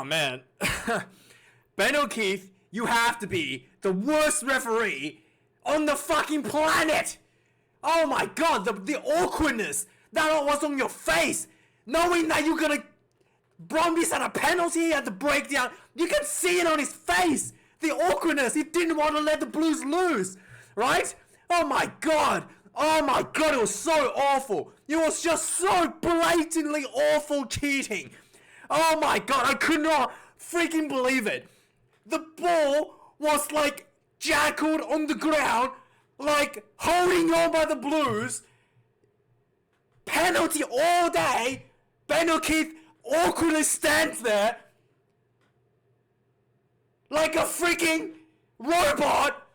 man. Ben O'Keefe, you have to be the worst referee on the fucking planet. Oh my god, the awkwardness that was on your face, knowing that you're gonna Brumbies had a penalty at the breakdown. You can see it on his face. The awkwardness. He didn't want to let the Blues lose, right? Oh my god. Oh my god, it was so awful. It was just so blatantly awful cheating. Oh my god, I could not freaking believe it. The ball was like jackled on the ground, like holding on by the Blues. Penalty all day. Ben O'Keefe awkwardly stands there like a freaking robot.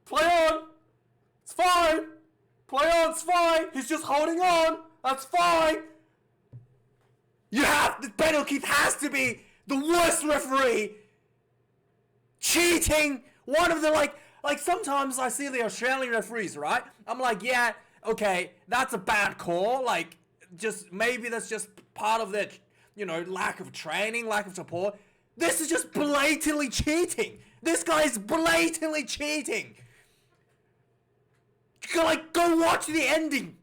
Play on. It's fine. Play on. It's fine. He's just holding on. That's fine. Ben O'Keefe has to be the worst referee. Cheating. One of the like sometimes I see the Australian referees, right? I'm like, yeah, okay, that's a bad call. Like, just maybe that's just part of their, lack of training, lack of support. This is just blatantly cheating. This guy is blatantly cheating. Go watch the ending.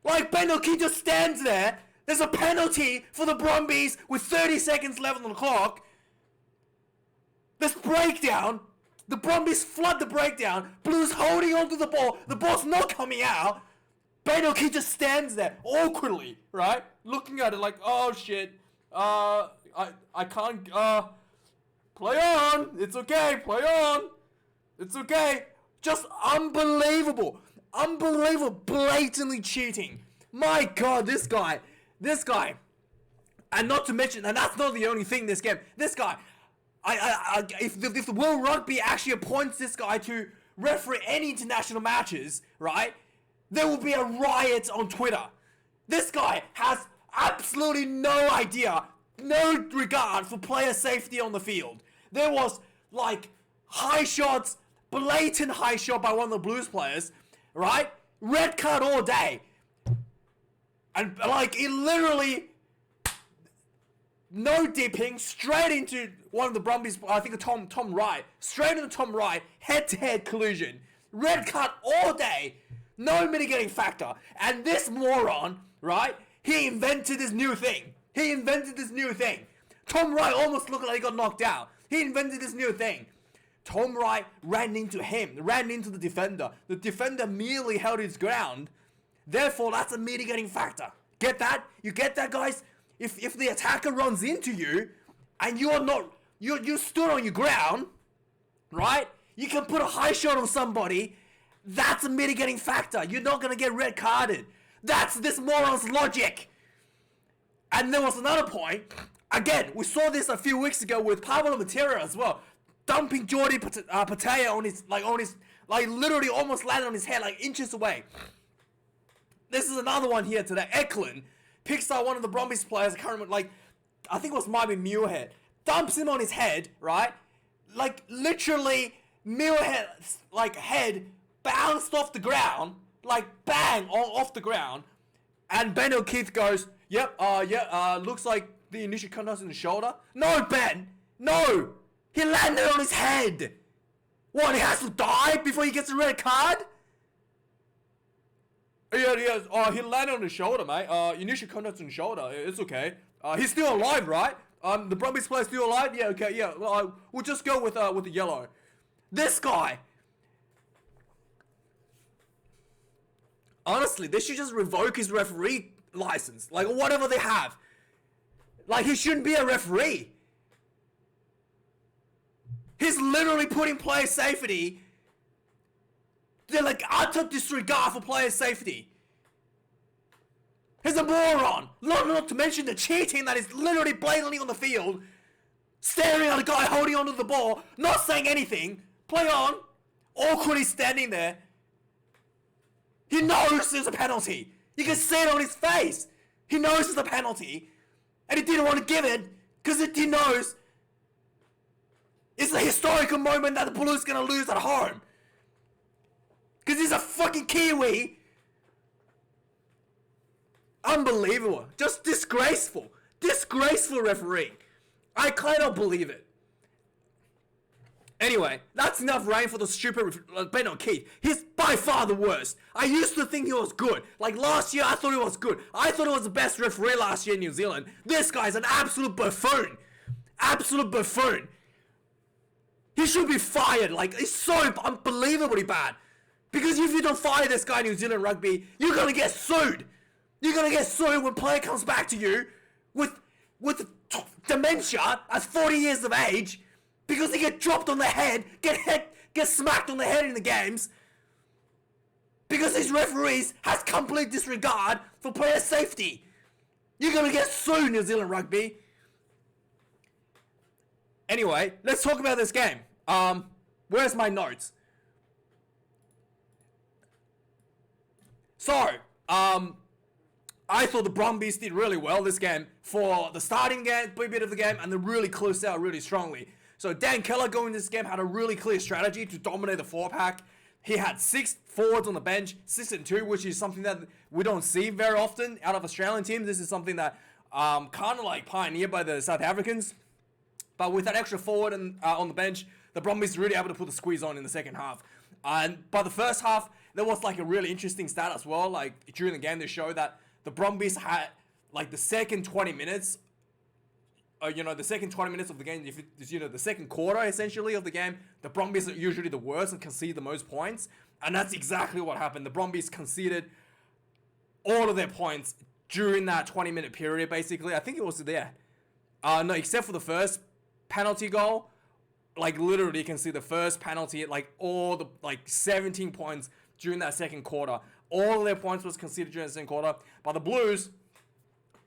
Like, Ben O'Keefe just stands there. There's a penalty for the Brumbies with 30 seconds left on the clock. This breakdown. The Brumbies flood the breakdown. Blues holding onto the ball. The ball's not coming out. Ben O'Keefe just stands there awkwardly, right? Looking at it like, oh shit. I can't, play on. It's okay. Play on. It's okay. Just unbelievable. Unbelievable. Blatantly cheating. My god, this guy. And not to mention, and that's not the only thing this game. This guy. If the World Rugby actually appoints this guy to referee any international matches, right, there will be a riot on Twitter. This guy has absolutely no idea, no regard for player safety on the field. There was, high shots, blatant high shot by one of the Blues players, right? Red card all day. And, it literally... No dipping, straight into one of the Brumbies, I think Tom Wright. Straight into Tom Wright, head-to-head collision. Red card all day. No mitigating factor. And this moron, right, he invented this new thing. Tom Wright almost looked like he got knocked out. He invented this new thing. Tom Wright ran into the defender. The defender merely held his ground. Therefore, that's a mitigating factor. Get that? You get that, guys? If the attacker runs into you, and you stood on your ground, right? You can put a high shot on somebody. That's a mitigating factor. You're not gonna get red carded. That's this moron's logic. And there was another point. Again, we saw this a few weeks ago with Pablo Matera as well, dumping Jordi Pataya on his literally almost landed on his head, inches away. This is another one here today. Eklund picks up one of the Brumbies players, I can't remember, I think it was might be Muirhead, dumps him on his head, right? Literally, Muirhead's, head bounced off the ground, bang, off the ground, and Ben O'Keefe goes, looks like the initial contact in the shoulder. No, Ben! No! He landed on his head! What, he has to die before he gets a red card? Yeah. He landed on the shoulder, mate. Initial contact on the shoulder. It's okay. He's still alive, right? The Brumbies player's still alive? Yeah, okay, yeah. Well, we'll just go with the yellow. This guy. Honestly, they should just revoke his referee license. Whatever they have. He shouldn't be a referee. He's literally putting player safety. They're utter disregard for player safety. He's a moron. Not to mention the cheating that is literally blatantly on the field. Staring at a guy holding onto the ball. Not saying anything. Play on. Awkwardly standing there. He knows there's a penalty. You can see it on his face. He knows there's a penalty. And he didn't want to give it. Because he knows it's a historical moment that the Blues going to lose at home. Because he's a fucking Kiwi. Unbelievable. Just disgraceful. Disgraceful refereeing. I cannot believe it. Anyway, that's enough rain for the stupid Ben O'Keefe. He's by far the worst. I used to think he was good. Like last year, I thought he was good. I thought he was the best referee last year in New Zealand. This guy's an absolute buffoon. Absolute buffoon. He should be fired. Like, it's so unbelievably bad. Because if you don't fire this guy in New Zealand rugby, you're gonna get sued. You're gonna get sued when a player comes back to you with dementia at 40 years of age. Because they get dropped on the head, get smacked on the head in the games. Because these referees has complete disregard for player safety. You're gonna get sued, New Zealand rugby. Anyway, let's talk about this game. Where's my notes? So, I thought the Brumbies did really well this game for the starting game, bit of the game, and they really closed out really strongly. So Dan Keller going into this game had a really clear strategy to dominate the 4-pack. He had 6 forwards on the bench, 6 and 2, which is something that we don't see very often out of Australian teams. This is something that kind of like pioneered by the South Africans. But with that extra forward on the bench, the Brumbies were really able to put the squeeze on in the second half. And by the first half, there was like a really interesting stat as well. Like during the game, they showed that the Brumbies had like the second 20 minutes. The second 20 minutes of the game, if it's, the second quarter, essentially, of the game, the Brumbies are usually the worst and concede the most points. And that's exactly what happened. The Brumbies conceded all of their points during that 20-minute period, basically. I think it was there. No, except for the first penalty goal. Like, literally, you can see the first penalty, like, all the, 17 points during that second quarter. All of their points was conceded during the second quarter. But the Blues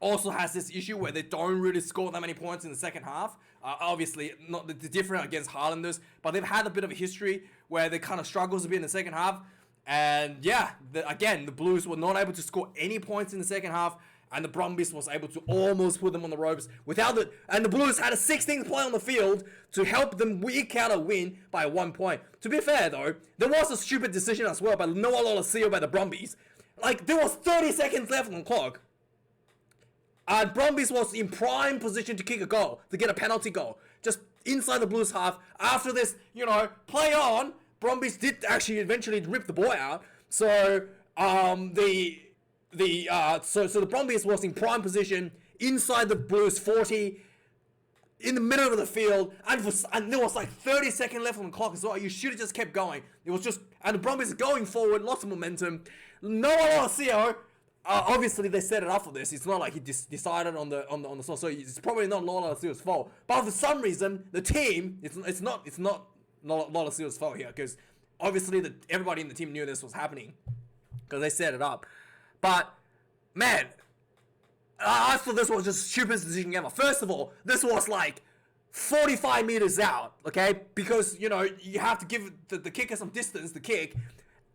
also has this issue where they don't really score that many points in the second half. Obviously, not the different against Highlanders, but they've had a bit of a history where they kind of struggles a bit in the second half. And yeah, the Blues were not able to score any points in the second half, and the Brumbies was able to almost put them on the ropes and the Blues had a 16th play on the field to help them eke out a win by 1 point. To be fair though, there was a stupid decision as well by Noah Lolesio by the Brumbies. Like, there was 30 seconds left on the clock. And Brumbies was in prime position to kick a goal, to get a penalty goal, just inside the Blues half. After this, play on, Brumbies did actually eventually rip the ball out. So the Brumbies was in prime position inside the Blues 40, in the middle of the field, and there was like 30 seconds left on the clock as well. You should have just kept going. It was just, and the Brumbies going forward, lots of momentum. Noah Lolesio. Obviously, they set it up for this. It's not like he decided on the spot, so it's probably not Lolasio's fault. But for some reason, the team, it's not Lolasio's fault here, because obviously everybody in the team knew this was happening because they set it up. But man, I thought this was just the stupidest decision ever. First of all, this was like 45 meters out, okay? Because you have to give the kicker some distance to kick.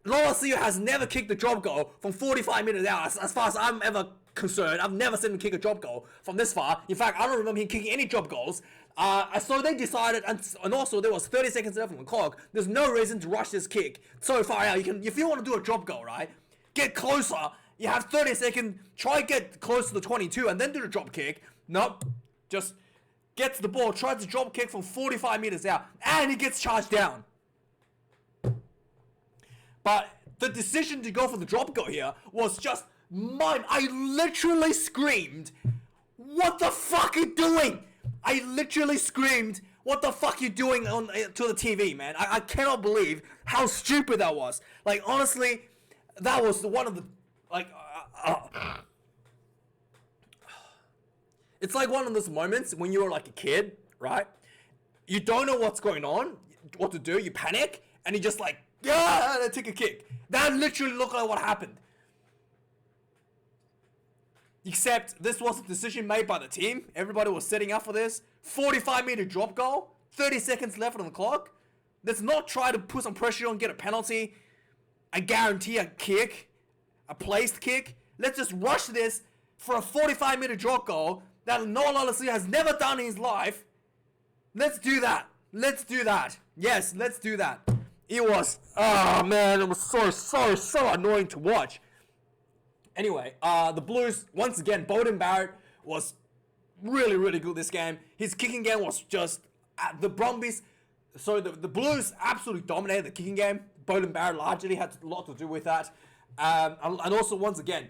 Lolesio has never kicked a drop goal from 45 meters out. As far as I'm ever concerned, I've never seen him kick a drop goal from this far. In fact, I don't remember him kicking any drop goals. So they decided, and also there was 30 seconds left on the clock. There's no reason to rush this kick so far out. If you want to do a drop goal, right, get closer. You have 30 seconds. Try get close to the 22 and then do the drop kick. Nope. Just gets the ball, tries to drop kick from 45 meters out, and he gets charged down. But the decision to go for the drop goal here was just mine. I literally screamed, "What the fuck are you doing?" I literally screamed, "What the fuck are you doing to the TV, man?" I cannot believe how stupid that was. Like, honestly, that was one of the, it's like one of those moments when you were like a kid, right? You don't know what's going on, what to do, you panic, and you just like, yeah, and take a kick. That literally looked like what happened. Except this was a decision made by the team. Everybody was setting up for this. 45-meter drop goal. 30 seconds left on the clock. Let's not try to put some pressure on, get a penalty. I guarantee a kick. A placed kick. Let's just rush this for a 45-meter drop goal that Noah Lolesio has never done in his life. Let's do that. Let's do that. Yes, let's do that. It was, oh man, it was so annoying to watch. Anyway, the Blues, once again, Beauden Barrett was really, really good this game. His kicking game was just, the Brumbies, so the Blues absolutely dominated the kicking game. Beauden Barrett largely had a lot to do with that. And also, once again,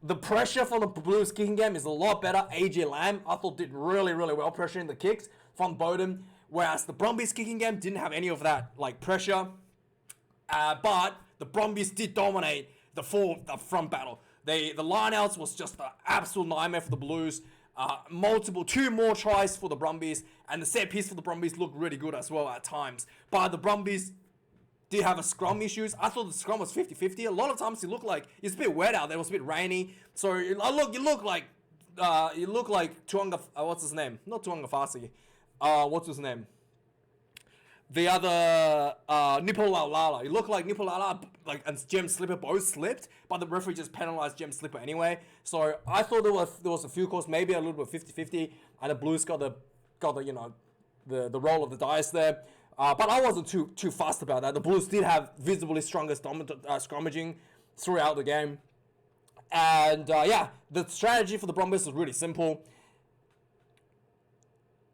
the pressure from the Blues kicking game is a lot better. AJ Lamb, I thought, did really, really well pressuring the kicks from Beauden, whereas the Brumbies kicking game didn't have any of that, like, pressure. But the Brumbies did dominate the front battle. The lineouts was just an absolute nightmare for the Blues. Two more tries for the Brumbies, and the set piece for the Brumbies looked really good as well at times. But the Brumbies did have a scrum issues. I thought the scrum was 50-50. A lot of times it looked like it's a bit wet out there. It was a bit rainy. So you look like Tuanga. What's his name? Not Tuanga Fasi. What's his name? The other Nipolala. It looked like Nipolala and Jem Slipper both slipped, but the referee just penalized Jem Slipper anyway. So I thought there was a few calls, maybe a little bit 50-50, and the Blues got the the roll of the dice there. But I wasn't too fussed about that. The Blues did have visibly stronger scrummaging throughout the game. And the strategy for the Brumbies was really simple.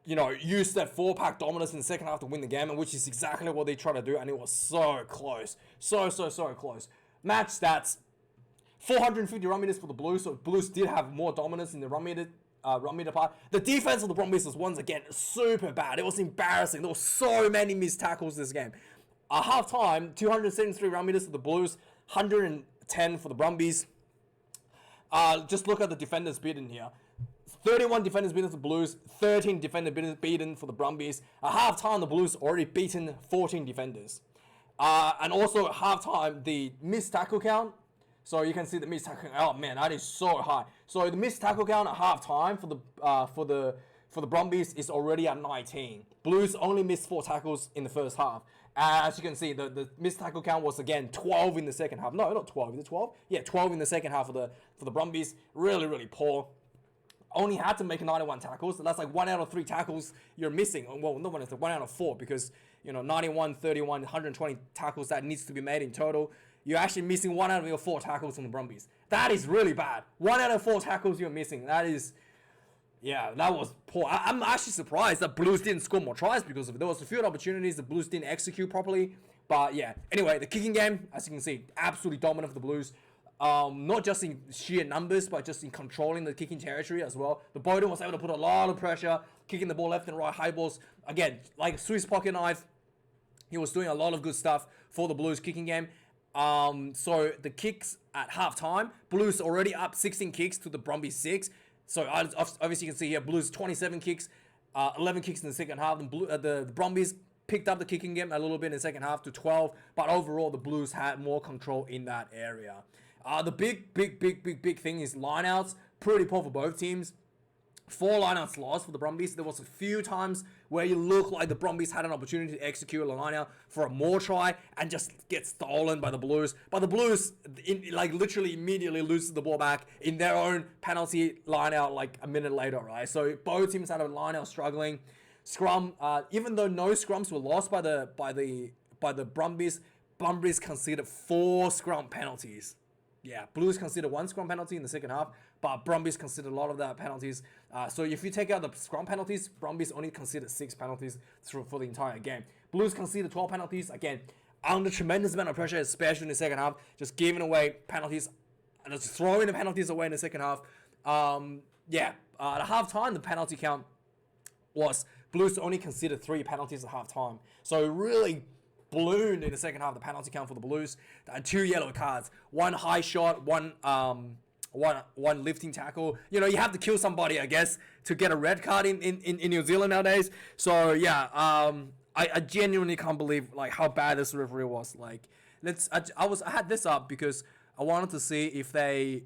Use that 4-pack dominance in the second half to win the game, and which is exactly what they tried to do, and it was so close. So close. Match stats, 450 run meters for the Blues, so Blues did have more dominance in the run meter part. The defense of the Brumbies was once again super bad. It was embarrassing. There were so many missed tackles this game. At half-time, 273 run meters for the Blues, 110 for the Brumbies. Just look at the defenders beaten here. 31 defenders beaten for the Blues, 13 defenders beaten for the Brumbies. At half-time, the Blues already beaten 14 defenders. And also at half-time, the missed tackle count. So you can see the missed tackle count. Oh man, that is so high. So the missed tackle count at half-time for the Brumbies is already at 19. Blues only missed 4 tackles in the first half. As you can see, the missed tackle count was again 12 in the second half. No, not 12. Is it 12? Yeah, 12 in the second half for the Brumbies. Really, really poor. Only had to make 91 tackles. So that's like 1 out of 3 tackles you're missing. Well, no one is 1 out of 4 because 91, 31, 120 tackles that needs to be made in total. You're actually missing 1 out of your 4 tackles from the Brumbies. That is really bad. 1 out of 4 tackles you're missing. That was poor. I'm actually surprised that Blues didn't score more tries because of it. There was a few opportunities the Blues didn't execute properly. But yeah, anyway, the kicking game, as you can see, absolutely dominant for the Blues. Not just in sheer numbers, but just in controlling the kicking territory as well. The Beauden was able to put a lot of pressure, kicking the ball left and right, high balls. Again, like Swiss pocket knife, he was doing a lot of good stuff for the Blues kicking game. So the kicks at halftime, Blues already up 16 kicks to the Brumbies 6. So obviously you can see here, Blues 27 kicks, 11 kicks in the second half. The Brumbies picked up the kicking game a little bit in the second half to 12, but overall the Blues had more control in that area. The big thing is lineouts. Pretty poor for both teams. 4 lineouts lost for the Brumbies. There was a few times where you look like the Brumbies had an opportunity to execute a lineout for a more try and just get stolen by the Blues. But the Blues, literally immediately loses the ball back in their own penalty lineout like a minute later, right? So both teams had a lineout struggling. Scrum, even though no scrums were lost by the Brumbies conceded 4 scrum penalties. Yeah, Blues considered 1 scrum penalty in the second half, but Brumbies considered a lot of that penalties. So if you take out the scrum penalties, Brumbies only considered 6 penalties for the entire game. Blues conceded 12 penalties, again, under tremendous amount of pressure, especially in the second half, just giving away penalties, and just throwing the penalties away in the second half. At halftime, the penalty count was Blues only considered 3 penalties at halftime. So really ballooned in the second half, the penalty count for the Blues. 2 yellow cards, 1 high shot, one lifting tackle. You have to kill somebody, I guess, to get a red card in New Zealand nowadays. So yeah, I genuinely can't believe how bad this referee was. I had this up because I wanted to see if they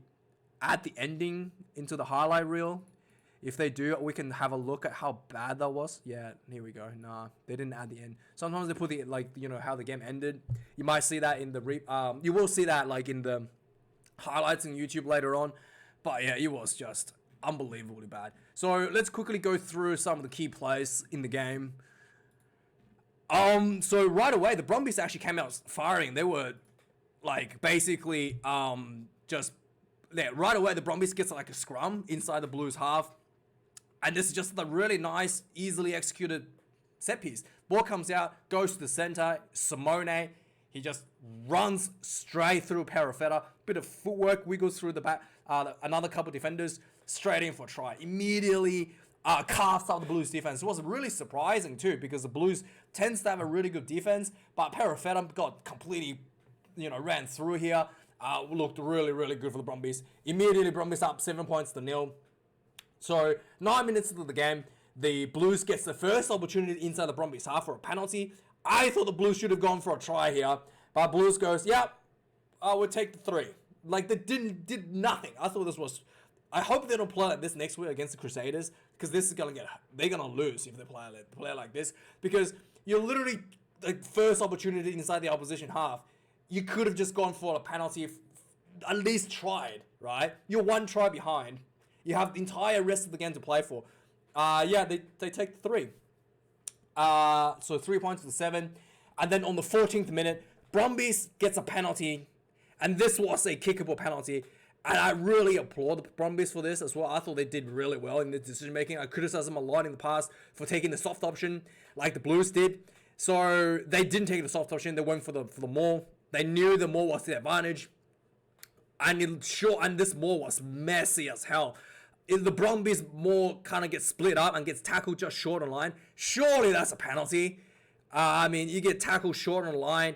add the ending into the highlight reel. If they do, we can have a look at how bad that was. Yeah, here we go. Nah, they didn't add the end. Sometimes they put the how the game ended. You might see that in the you will see that in the highlights on YouTube later on. But yeah, it was just unbelievably bad. So let's quickly go through some of the key plays in the game. So right away, the Brumbies actually came out firing. They were basically just right away the Brumbies gets like a scrum inside the Blues half. And this is just the really nice, easily executed set piece. Ball comes out, goes to the center. Simone, he just runs straight through Perifetta. Bit of footwork, wiggles through the back. Another couple defenders, straight in for a try. Immediately casts out the Blues defense. It was really surprising too, because the Blues tends to have a really good defense, but Perifetta got completely, ran through here. Looked really, really good for the Brumbies. Immediately, Brumbies up 7-0. So 9 minutes into the game, the Blues gets the first opportunity inside the Brumbies half for a penalty. I thought the Blues should have gone for a try here, but Blues goes, I would take the 3. Like, they did nothing. I thought this was... I hope they don't play like this next week against the Crusaders, because this is they're gonna lose if they play like this, because you're literally the first opportunity inside the opposition half. You could have just gone for a penalty, at least tried, right? You're 1 try behind. You have the entire rest of the game to play for. They take the 3. So 3 points to 7. And then on the 14th minute, Brumbies gets a penalty. And this was a kickable penalty. And I really applaud the Brumbies for this as well. I thought they did really well in the decision making. I criticized them a lot in the past for taking the soft option like the Blues did. So they didn't take the soft option. They went for the maul. They knew the maul was the advantage. And this maul was messy as hell. If the Brumbies maul kind of gets split up and gets tackled just short on line, surely that's a penalty. You get tackled short on line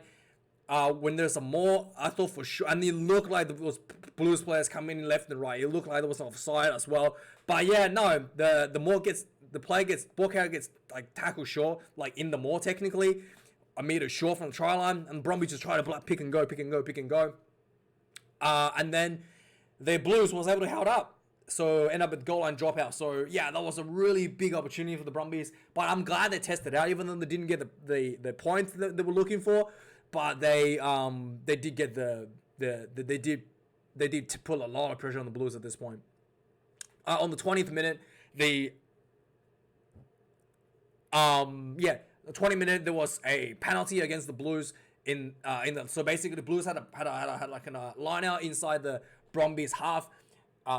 when there's a maul. I thought for sure, and it looked like there was Blues players coming in left and right. It looked like there was an offside as well. But the maul gets, the player gets, ball carrier gets like tackled short, like in the maul technically, a meter short from the try line, and Brumbies just try to pick and go. And then the Blues was able to hold up. So end up with goal line dropout. So that was a really big opportunity for the Brumbies. But I'm glad they tested out, even though they didn't get the points that they were looking for. But they did get they did put a lot of pressure on the Blues at this point. On the 20th minute, the 20 minute there was a penalty against the Blues so basically the Blues had like a line out inside the Brumbies half.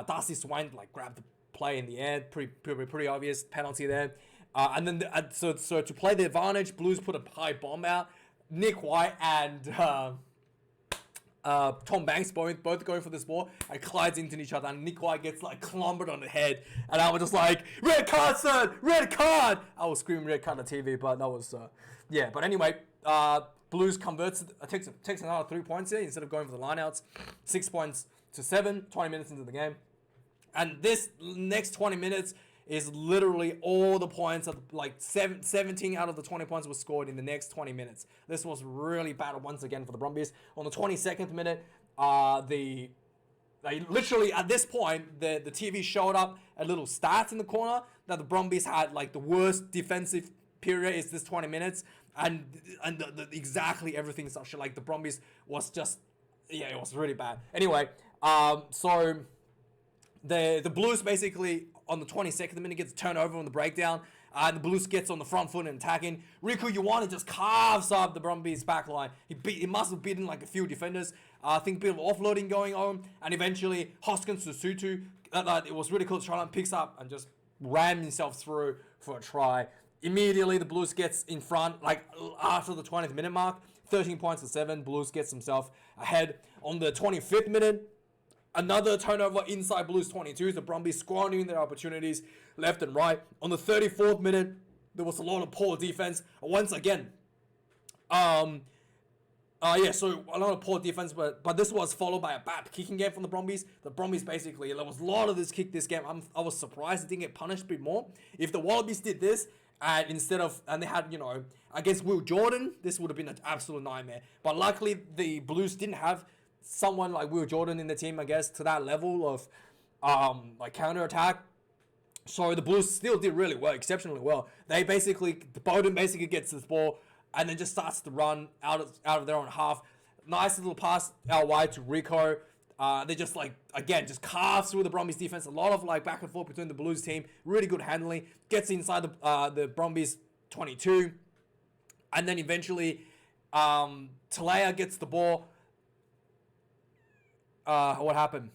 Darcy Swain grabbed the play in the air, pretty obvious penalty there. And then so to play the advantage, Blues put a high bomb out. Nick White and Tom Banks both going for this ball and collides into each other, and Nick White gets clombered on the head, and I was just like, red card, son, red card. I was screaming red card on TV, but that was But anyway, Blues converts, takes another 3 points here instead of going for the lineouts. 6 points to 7, 20 minutes into the game. And this next 20 minutes is literally all the points of 17 out of the 20 points were scored in the next 20 minutes. This was really bad once again for the Brumbies. On the 22nd minute, they literally at this point, the TV showed up a little stats in the corner that the Brumbies had the worst defensive period is this 20 minutes, and exactly everything such the Brumbies was just it was really bad. Anyway, so the Blues basically on the 22nd minute gets turned over on the breakdown. The Blues gets on the front foot and attacking. Riku Ioane just carves up the Brumbies back line. He must have beaten a few defenders. I think a bit of offloading going on, and eventually Hoskins Susutu, it was really cool. Charlotte picks up and just rammed himself through for a try. Immediately the Blues gets in front, after the 20th minute mark, 13 points to 7. Blues gets himself ahead. On the 25th minute, another turnover inside Blues 22. The Brumbies squandering their opportunities left and right. On the 34th minute, there was a lot of poor defense. Once again, so a lot of poor defense, but this was followed by a bad kicking game from the Brumbies. The Brumbies basically, there was a lot of this kick this game. I was surprised they didn't get punished a bit more. If the Wallabies did this, and they had, against Will Jordan, this would have been an absolute nightmare. But luckily, the Blues didn't have someone like Will Jordan in the team, I guess, to that level of counter-attack. So the Blues still did really well, exceptionally well. Bowden basically gets this ball and then just starts to run out of their own half. Nice little pass out wide to Rico. They just just carves through the Brumbies defense. A lot of back and forth between the Blues team. Really good handling. Gets inside the Brumbies 22. And then eventually Talea gets the ball. What happened?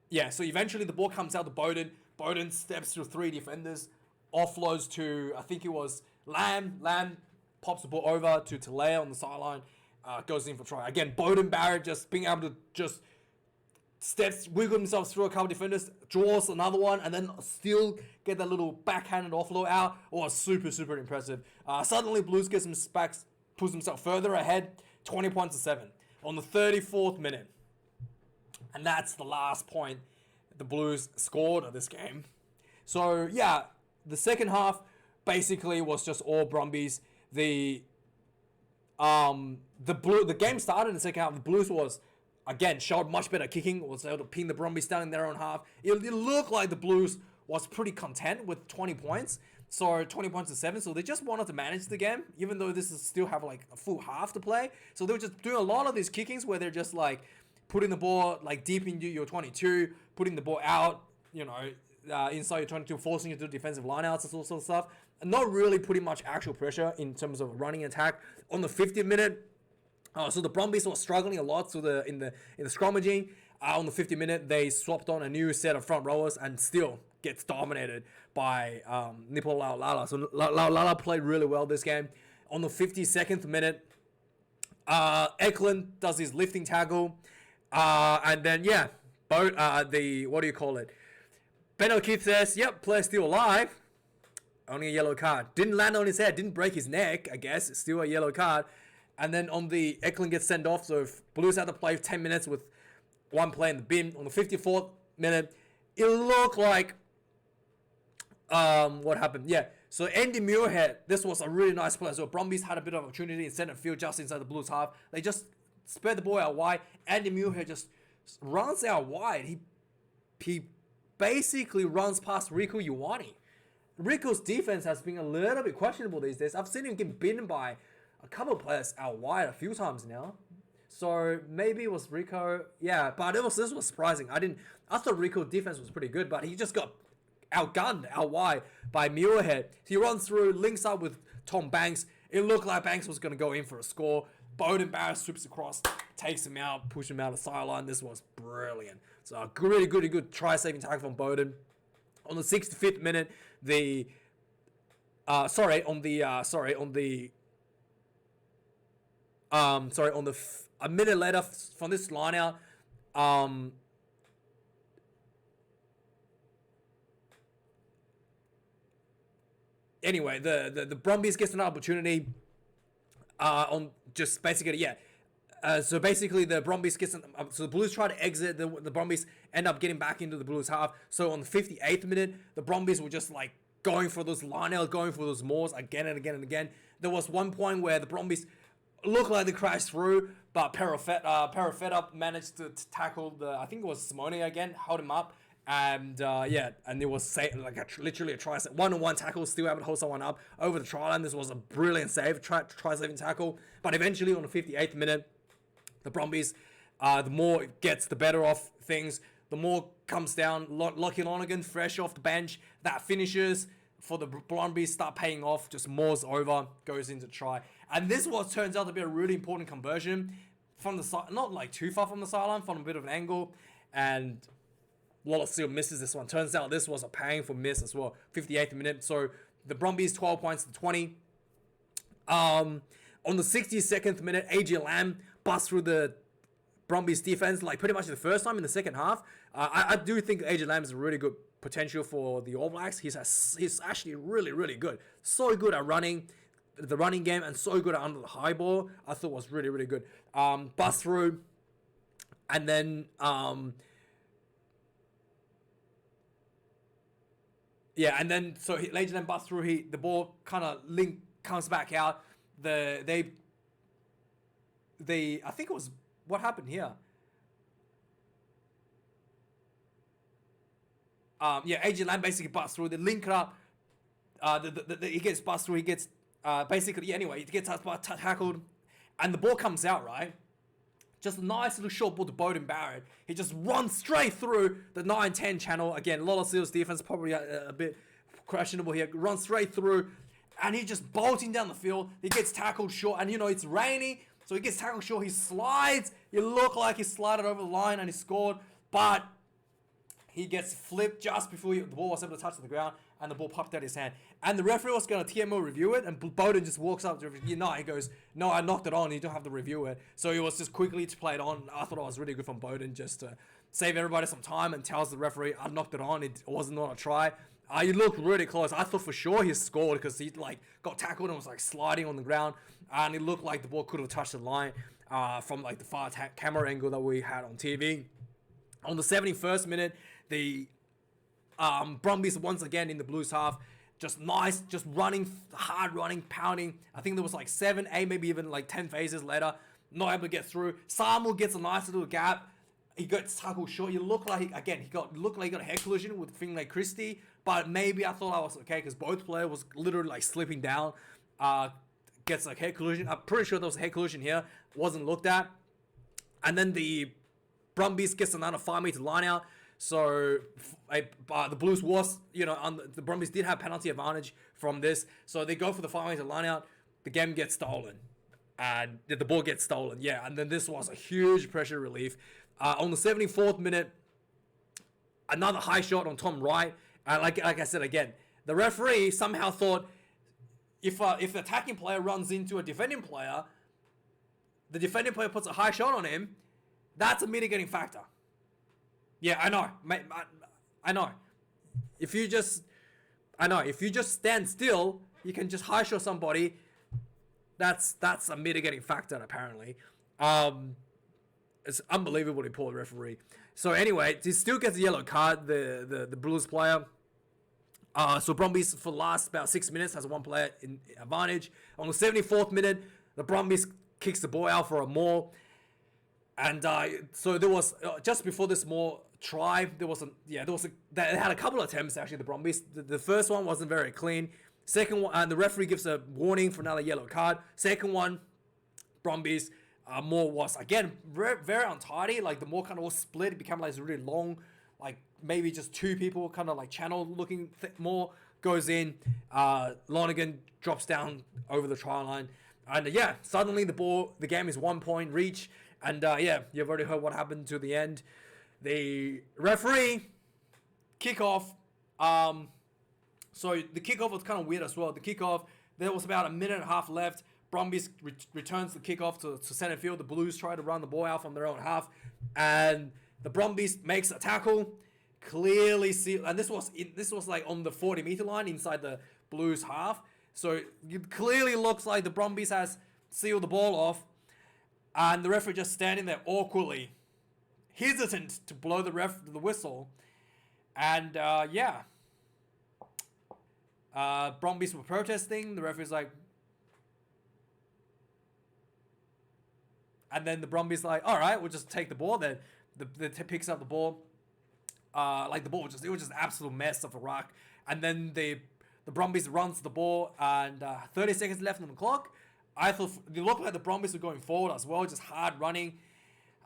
Yeah, so eventually the ball comes out to Bowden. Bowden steps through 3 defenders, offloads to, I think it was Lamb. Lamb pops the ball over to Talea on the sideline, goes in for try. Again, Bowden Barrett just being able to just wiggle himself through a couple defenders, draws another one, and then still get that little backhanded offload out. Oh, super, super impressive. Suddenly, Blues gets him back, pulls himself further ahead, 20 points to 7 on the 34th minute. And that's the last point the Blues scored of this game. So, yeah, the second half basically was just all Brumbies. The game started in the second half. The Blues again, showed much better kicking, was able to pin the Brumbies down in their own half. It looked like the Blues was pretty content with 20 points. So 20 points to 7. So they just wanted to manage the game, even though this is still have like a full half to play. So they were just doing a lot of these kickings where they're just like putting the ball like deep into your 22, putting the ball out, inside your 22, forcing you to do defensive lineouts and sort of stuff. And not really putting much actual pressure in terms of running attack. On the 50th minute, so the Brumbies were struggling a lot in the scrummaging. On the 50th minute, they swapped on a new set of front rowers and still gets dominated by Nipo Laulala. So Laulala played really well this game. On the 52nd minute, Eklund does his lifting tackle. And then, yeah, what do you call it? Ben O'Keefe says, yep, player's still alive. Only a yellow card. Didn't land on his head, didn't break his neck, I guess. It's still a yellow card. And then on the Eklund gets sent off. So if Blues had to play 10 minutes with one play in the bin, on the 54th minute, it looked like what happened? Yeah. So Andy Muirhead, this was a really nice play. So Brumbies had a bit of opportunity in center field just inside the Blues half. They just spread the ball out wide. Andy Muirhead just runs out wide. He basically runs past Rieko Ioane. Rico's defense has been a little bit questionable these days. I've seen him get beaten by a couple of players out wide a few times now. So maybe it was Rieko. Yeah, but this was surprising. I thought Rico's defense was pretty good, but he just got outgunned out wide by Muirhead. He runs through, links up with Tom Banks. It looked like Banks was going to go in for a score. Bowden Barrett sweeps across, takes him out, pushes him out of the sideline. This was brilliant. So a really good try-saving tackle from Bowden. On the 65th minute, a minute later from this line out, anyway, the Brumbies gets an opportunity on just basically, yeah. So basically, the Brumbies gets so the Blues try to exit. The Brumbies end up getting back into the Blues half. So on the 58th minute, the Brumbies were just like going for those lineouts, going for those mauls again and again and again. There was one point where the Brumbies looked like they crashed through, but Perofeta managed to tackle I think it was Simone again, hold him up, and and it was literally a try, one-on-one tackle, still able to hold someone up over the try line. This was a brilliant save, try-saving tackle. But eventually on the 58th minute, the Brumbies, the more it gets the better of things, the more comes down. Lockie Lonergan, fresh off the bench, that finishes for the Brumbies, start paying off, just mauls over, goes into try. And this was turns out to be a really important conversion from the side, not like too far from the sideline, from a bit of an angle, and Wallace still misses this one. Turns out this was a painful miss as well. 58th minute. So the Brumbies 12 points to 20. On the 62nd minute, AJ Lamb busts through the Brumbies defense like pretty much the first time in the second half. I do think AJ Lamb is a really good potential for the All Blacks. He's actually really good. So good at running the running game and so good at under the high ball. I thought was really good. Bust through, and then so AJ Lamb busts through. The ball kind of comes back out. I think it was what happened here. AJ Lamb basically busts through. They link it up. He gets bust through. He gets he gets tackled, and the ball comes out right. Just a nice little short ball to Bowden Barrett. He just runs straight through the 9-10 channel. Again, a lot of Seals defense probably a bit questionable here. Runs straight through, and he's just bolting down the field. He gets tackled short, and it's rainy, so he gets tackled short. He slides. It looked like he slided over the line and he scored, but he gets flipped just before the ball was able to touch the ground, and the ball popped out his hand. And the referee was going to TMO review it, and Bowden just walks up to the referee. He goes, no, I knocked it on. You don't have to review it. So it was just quickly to play it on. I thought it was really good from Bowden just to save everybody some time and tells the referee, I knocked it on. It wasn't on a try. He looked really close. I thought for sure he scored because he got tackled and was sliding on the ground, and it looked like the ball could have touched the line from the far camera angle that we had on TV. On the 71st minute, the Brumbies once again in the Blues half, just nice, just running, hard running, pounding. I think there was 7, 8, maybe even 10 phases later, not able to get through. Samuel gets a nice little gap. He gets tackled short. He looked like he got a head collision with Finlay Christie, but maybe I thought I was okay because both players was literally slipping down. Gets a head collision. I'm pretty sure there was a head collision here. Wasn't looked at. And then the Brumbies gets another 5-meter line out. So the Blues was, the Brumbies did have penalty advantage from this. So they go for the 5-meter line out. The game gets stolen. And the ball gets stolen. Yeah, and then this was a huge pressure relief. On the 74th minute, another high shot on Tom Wright. Like I said again, the referee somehow thought if the attacking player runs into a defending player, the defending player puts a high shot on him, that's a mitigating factor. Yeah, I know. I know. If you just stand still, you can just high shot somebody. That's a mitigating factor apparently. It's unbelievably poor referee. So anyway, he still gets a yellow card, the Blues player. So Brumbies for the last about 6 minutes has one player in advantage. On the 74th minute, the Brumbies kicks the ball out for a maul. And so there was just before this maul try, they had a couple of attempts actually. The Brumbies, the first one wasn't very clean. Second one, and the referee gives a warning for another yellow card. Second one, Brumbies. More was again very, very untidy. The more kind of was split. It became really long, maybe just two people kind of channel looking. More goes in. Lonergan drops down over the try line, and suddenly the game is 1 point reach. And you've already heard what happened to the end. The referee kickoff. So the kickoff was kind of weird as well. The kickoff, there was about a minute and a half left. Brumbies returns the kickoff to center field. The Blues try to run the ball out from their own half, and the Brumbies makes a tackle. Clearly see, and this was on the 40-meter line inside the Blues half. So it clearly looks like the Brumbies has sealed the ball off, and the referee just standing there awkwardly, hesitant to blow the whistle, and Brumbies were protesting. The referee's like. And then the Brumbies all right, we'll just take the ball. Then the picks up the ball. The ball was just an absolute mess of a ruck. And then the Brumbies runs the ball, and 30 seconds left on the clock. I thought it looked like the Brumbies were going forward as well, just hard running.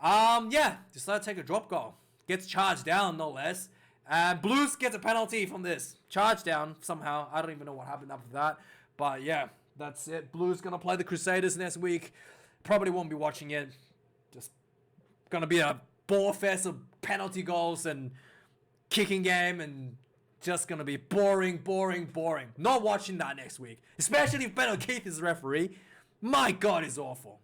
Decided to take a drop goal. Gets charged down, no less. And Blues gets a penalty from this. Charged down somehow. I don't even know what happened after that. But that's it. Blues gonna play the Crusaders next week. Probably won't be watching it. Just gonna be a ball fest of penalty goals and kicking game, and just gonna be boring. Not watching that next week. Especially if Ben O'Keefe is referee. My God, it's awful.